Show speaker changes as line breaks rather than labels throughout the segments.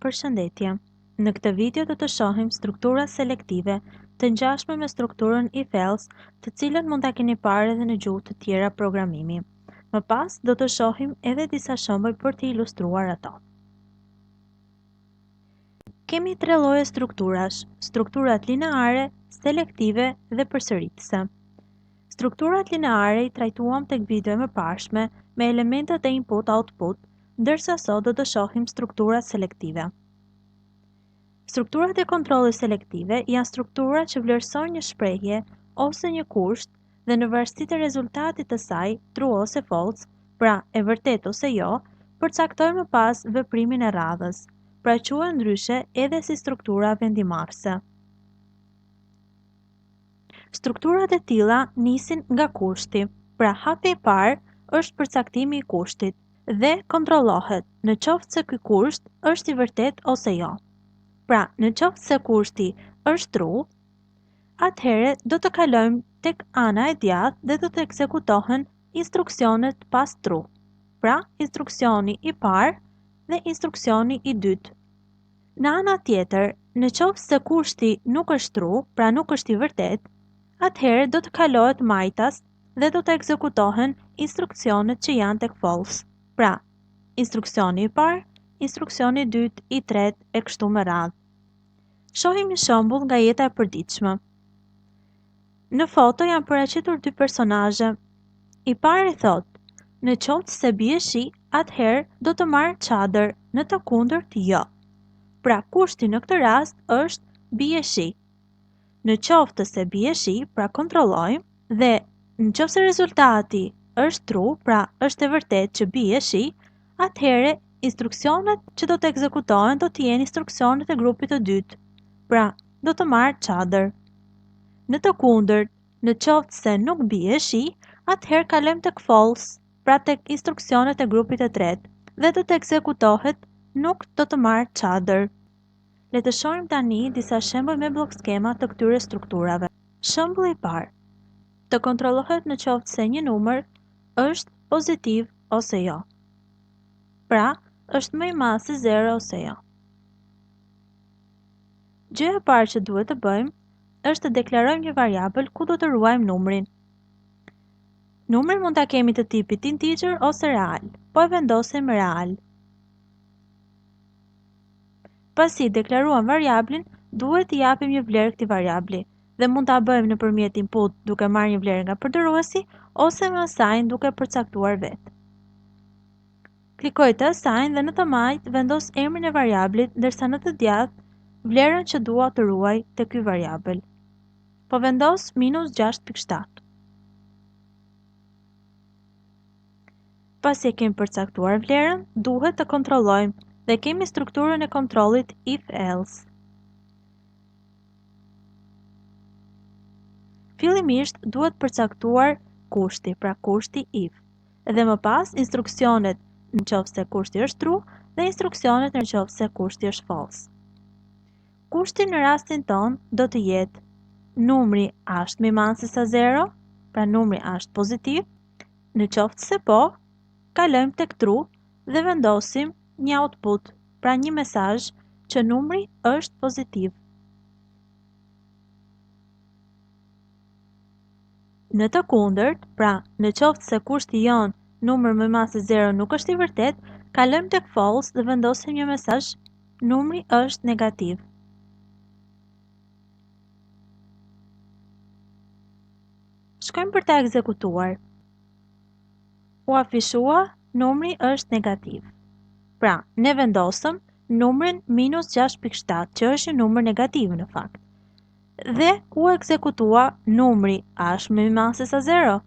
Përshëndetje. Në këtë video do të shohim struktura selektive të ngjashme me strukturën if else, të cilën mund ta keni parë edhe në gjuhë të tjera programimi. Më pas do të shohim edhe disa shembuj për të ilustruar ato. Kemi tre lloje strukturash: strukturat lineare, selektive dhe përsëritëse. Strukturat lineare i trajtuam tek video e mëparshme me elementet e input-output, ndërsa sot do të shohim strukturat selektive. Strukturat e kontrollit selektive janë struktura që vlerësojnë një shprehje ose një kusht dhe në varësi të rezultatit të saj, true ose false, pra e vërtet ose jo, përcaktojnë më pas veprimin e radhës, pra quhen ndryshe edhe si struktura vendimarrëse. Strukturat e tilla nisin nga kushti, pra hapi i parë është përcaktimi i kushtit dhe kontrollohet në qoftë se ky kusht është i vërtet ose jo. Pra, në qoftë se kushti është true, atëhere do të kalojmë tek ana e djathtë dhe do të ekzekutohen instruksionet pas true. Pra, instruksioni i parë dhe instruksioni i dytë. Në ana tjetër, në qoftë se kushti nuk është true, pra nuk është i vërtet, atëhere do të kalohet majtas dhe do të ekzekutohen instruksionet që janë tek false. Pra, instruksioni i parë, instruksioni i dytë, i tretë e kështu me radhë. Shohim një shembull nga jeta e përditshme. Në foto janë paraqitur dy personazhe. I pari thot: "Në qoftë se bie shi, atëherë do të marr çadër, në të kundërt jo." Pra, kushti në këtë rast është bie shi. Në qoftë se bie shi, pra kontrollojmë dhe në qoftë se rezultati është true, pra është e vërtet që bie shi, atëherë instruksionet që do të ekzekutohen do të jenë instruksionet e grupit të dytë. Pra, do të marrë çadër. Në të kundërt, në qoftë se nuk bie shi, atëherë kalojmë tek false, pra tek instruksionet e grupit të tretë, dhe do të ekzekutohet nuk do të marrë çadër. Le të shohim tani disa shembuj me blok skema të këtyre strukturave. Shembulli i parë. Të kontrollohet në qoftë se një numër është pozitiv ose jo. Pra, është më i madh se 0 ose jo. Gjëja e parë që duhet të bëjmë është të deklarojmë një variabël ku do të ruajmë numrin. Numrin mund ta kemi të tipit integer ose real, po e vendosim real. Pasi deklaruam variablin, duhet t'i japim një vlerë këtij variabli dhe mund ta bëjmë nëpërmjet input duke marrë një vlerë nga përdorësi ose me assign duke përcaktuar vetë. Klikoj të assign dhe në të majt vendos emrin e variablit, ndërsa në të djathtë vlerën që dua të ruaj te ky variabël. Po vendos -6.7. Pasi e kemi përcaktuar vlerën, duhet të kontrollojmë dhe kemi strukturën e kontrollit if else. Fillimisht duhet përcaktuar kushti, pra kushti if, dhe më pas instruksionet në qoftë se kushti është true dhe instruksionet në qoftë se kushti është false. Kushti në rastin ton do të jetë numri është më i madh se sa 0, pra numri është pozitiv. Në qoftë se po, kalojmë tek true dhe vendosim një output, pra një mesazh që numri është pozitiv. Në të kundërt, pra në qoftë se kushti jon numër më i madh se 0 nuk është i vërtet, kalojmë tek false dhe vendosim një mesazh numri është negativ. Shkojmë për ta ekzekutuar. U afishua, numri është negativ. Pra, ne vendosëm numrin -6.7, që është një numër negativ në fakt. Dhe u ekzekutua, numri është më i madh se sa 0?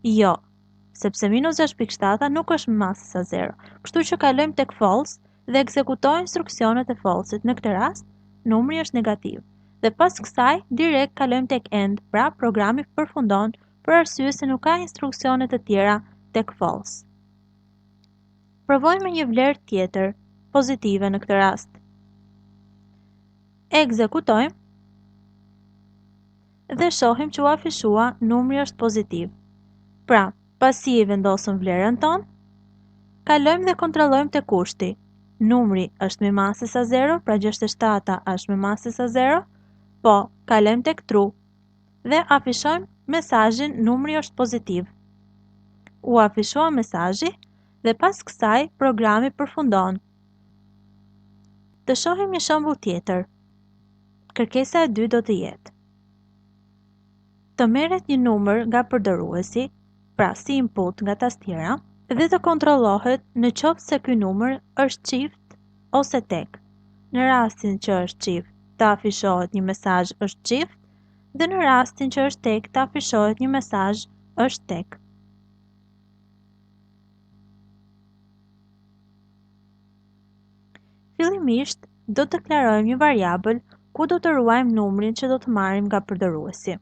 Jo, sepse -6.7 nuk është më i madh se sa 0. Kështu që kalojmë tek false dhe ekzekutojmë instruksionet e false-it. Në këtë rast, numri është negativ. Dhe pas kësaj, direkt kalojmë tek end, pra programi përfundon për arsye se nuk ka instruksione të tjera tek false. Provojmë me një vlerë tjetër, pozitive në këtë rast. Ekzekutojmë dhe shohim që u afishua numri është pozitiv. Pra, pasi e vendosëm vlerën tonë, kalojmë dhe kontrollojmë tek kushti. numri është me masë sa 0, pra 67 është me masë sa 0, po kalojmë tek tru dhe afishojmë mesazhin numri është pozitiv. U afishua mesazhi dhe pas kësaj programi përfundon. Të shohim një shembull tjetër. Kërkesa e 2 do të jetë: të merret një numër nga përdoruesi, pra si input nga tastiera, dhe të kontrollohet në qoftë se ky numër është çift ose tek. Në rastin që është çift, të afishohet një mesazh është çift, dhe në rastin që është tek, të afishohet një mesazh është tek. Fillimisht, do të deklarojmë një variabël ku do të ruajmë numrin që do të marrim nga përdoruesi.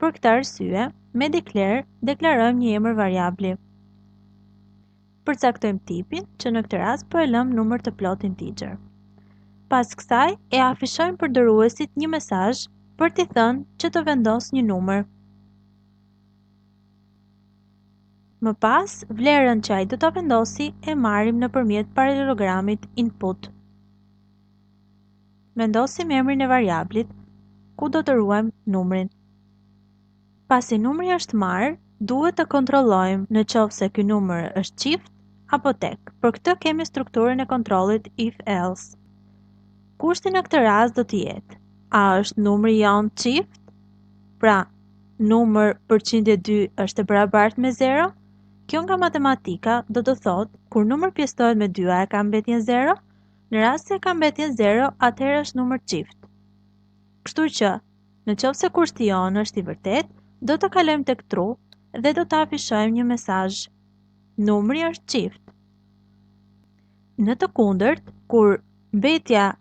Për këtë arsye, me declare deklarojmë një emër variabli. Përcaktojmë tipin, që në këtë rast po e lëm numër të plot integer. Pas kësaj, e afishojmë përdoruesit një mesazh për t'i thënë që të vendos një numër. Më pas, vlerën që ai do ta vendosi e marrim nëpërmjet paralelogramit input. Vendosim emrin e variablit, ku do të ruajmë numrin. Pasi numri është marrë, duhet të kontrollojmë në qoftë se ky numër është çift apo tek. Për këtë kemi strukturën e kontrollit if-else. Kushti në këtë rast do të jetë: a është numri jon çift? Pra, numër përqindje 2 është e barabartë me 0? Kjo nga matematika do të thotë, kur numër pjesëtohet me 2, a e ka mbetjen 0? Në rast se ka mbetjen 0, atëherë është numër çift. Kështu që, në qoftë se kushti jonë është i vërtet, do të kalojmë tek tru dhe do të afishojmë një mesazh: numri është çift. Në të kundërt, kur mbetja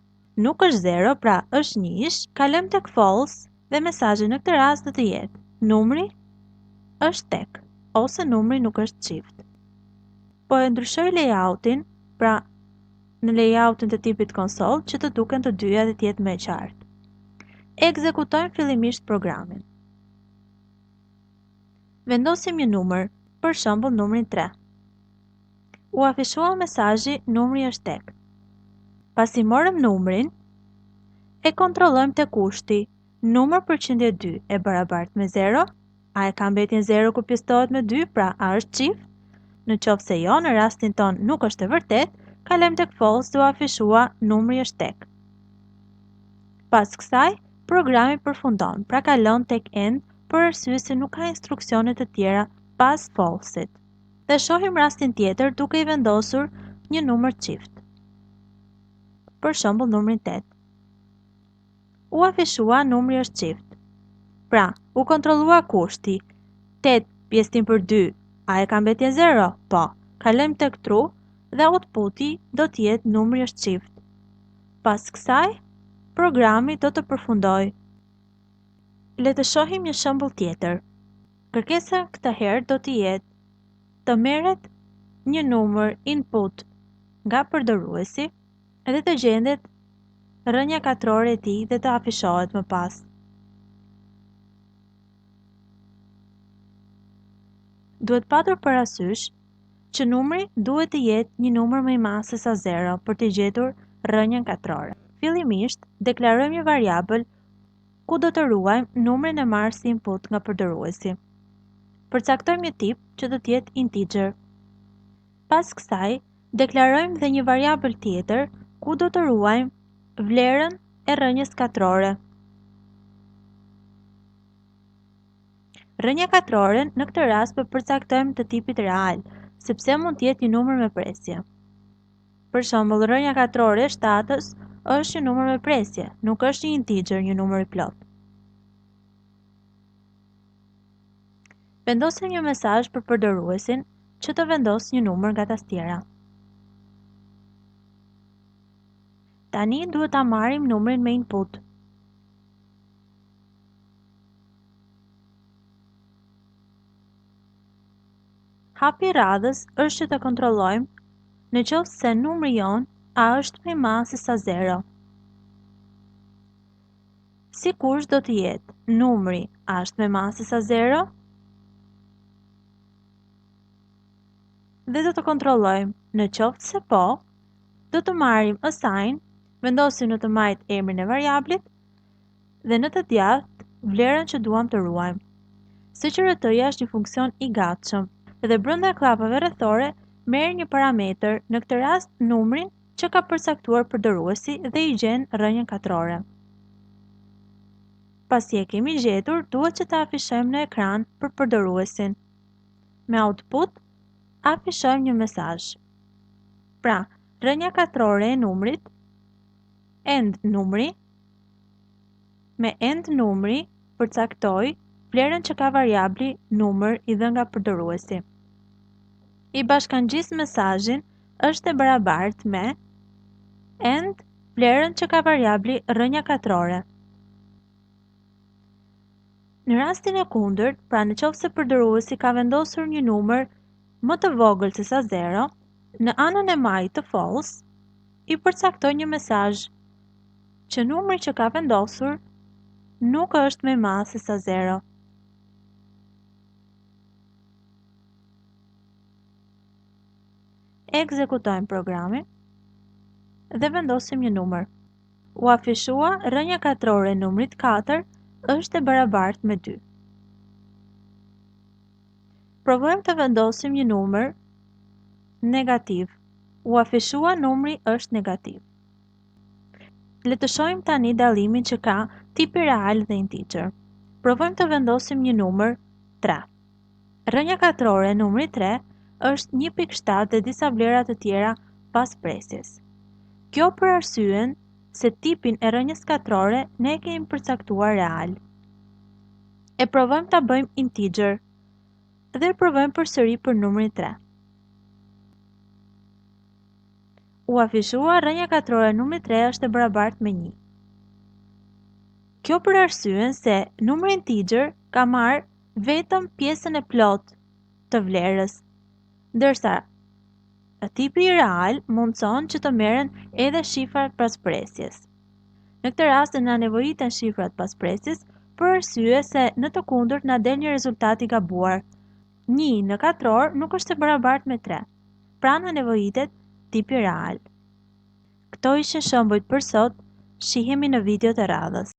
nuk është 0, pra është njëish, kalojmë tek false dhe mesazhi në këtë rast do të jetë: numri është tek, ose numri nuk është çift. Po e ndryshoj layoutin, pra në layoutin të tipit console, që të duken të dyja dhe të jetë më e qartë. Ekzekutojmë fillimisht programin. Vendosim një numër, për shembull numrin 3. U afishua mesazhi numri është tek. Pasi morëm numrin, e kontrollojmë te kushti: numër përqindje 2 e barabartë me 0, a e ka mbetjen 0 kur pjesëtohet me 2, pra a është çift? Në qoftë se jo, në rastin ton nuk është e vërtet, kalojmë tek false dhe u afishua numri është tek. Pas kësaj, programi përfundon, pra kalon tek end për arsye se nuk ka instruksione të tjera pas false-it. Dhe shohim rastin tjetër duke i vendosur një numër çift. Për shembull numrin 8. U afishua numri është çift. Pra, u kontrollua kushti: 8 pjesëtim për 2, a e ka mbetjen 0? Po. Kalojmë tek tru dhe outputi do të jetë numri është çift. Pas kësaj, programi do të përfundojë. Le të shohim një shembull tjetër. Kërkesa këtë herë do të jetë: të merret një numër input nga përdoruesi dhe të gjendet rrënja katrore e tij dhe të afishohet më pas. Duhet patur parasysh që numri duhet të jetë një numër më i madh se sa 0 për të gjetur rrënjën katrore. Fillimisht, deklarojmë një variabël ku do të ruajmë numrin e marrë si input nga përdoruesi. Përcaktojmë një tip që do të jetë integer. Pas kësaj, deklarojmë dhe një variabël tjetër ku do të ruajmë vlerën e rrënjës katrore. Rrënja katrore në këtë rast përcaktojmë të tipit real, sepse mund të jetë një numër me presje. Për shembull, rrënja katrore e 7-s është një numër me presje, nuk është një integer, një numër i plot. Vendosim një mesazh për përdoruesin që të vendosë një numër nga tastiera. Tani duhet ta marrim numrin me input. Hapi i radhës është që të kontrollojmë në qoftë se numri jon a është më i madh se sa 0. Sikush do të jetë numri a është më i madh se sa 0 dhe do të kontrollojmë në qoftë se po, Do të marrim assign, vendosim në të majt emrin e variablit dhe në të djathtë vlerën që duam të ruajmë. Security-ja është një funksion i gatshëm dhe brenda klapave rrethore merr një parametër, në këtë rast numrin që ka përcaktuar përdoruesi dhe i gjen rrënjën katrore. Pasi e kemi gjetur, duhet që ta afishojmë në ekran për përdoruesin. Me output, afishojmë një mesazh. Pra, rrënja katrore e numrit, end numri, me end numri përcaktoj vlerën që ka variabli numër i dhënë nga përdoruesi. I bashkangjis mesazhin është e barabartë me end vlerën që ka variabli rrënja katrore. Në rastin e kundërt, pra në qoftë se përdoruesi ka vendosur një numër më të vogël se sa 0, në anën e majtë të false, i përcaktoj një mesazh që numri që ka vendosur nuk është më i madh se sa 0. Ekzekutojmë programin dhe vendosim një numër. U afishua rrënja katrore e numrit 4 është e barabartë me 2. Provojmë të vendosim një numër negativ. U afishua numri është negativ. Le të shohim tani dallimin që ka tipi real dhe integer. Provojmë të vendosim një numër 3. Rrënja katrore e numrit 3 është 1.7 dhe disa vlera të tjera pas presjes. Kjo për arsyen se tipin e rrënjës katrore ne kemi përcaktuar real. E provojmë ta bëjmë integer dhe provojmë përsëri për numrin 3. U afishua rrënja katrore e numrit 3 është e barabartë me 1. Kjo për arsyen se numri integer ka marrë vetëm pjesën e plot të vlerës, ndërsa tipi real mundson që të merren edhe shifrat pas presjes. Në këtë rast na nevojiten shifrat pas presjes për arsye se në të kundërt na del një rezultat i gabuar. 1 në katror nuk është e barabartë me 3. Pra na nevojitet tipi real. Këto ishin shembujt për sot, shihemi në videot e radhës.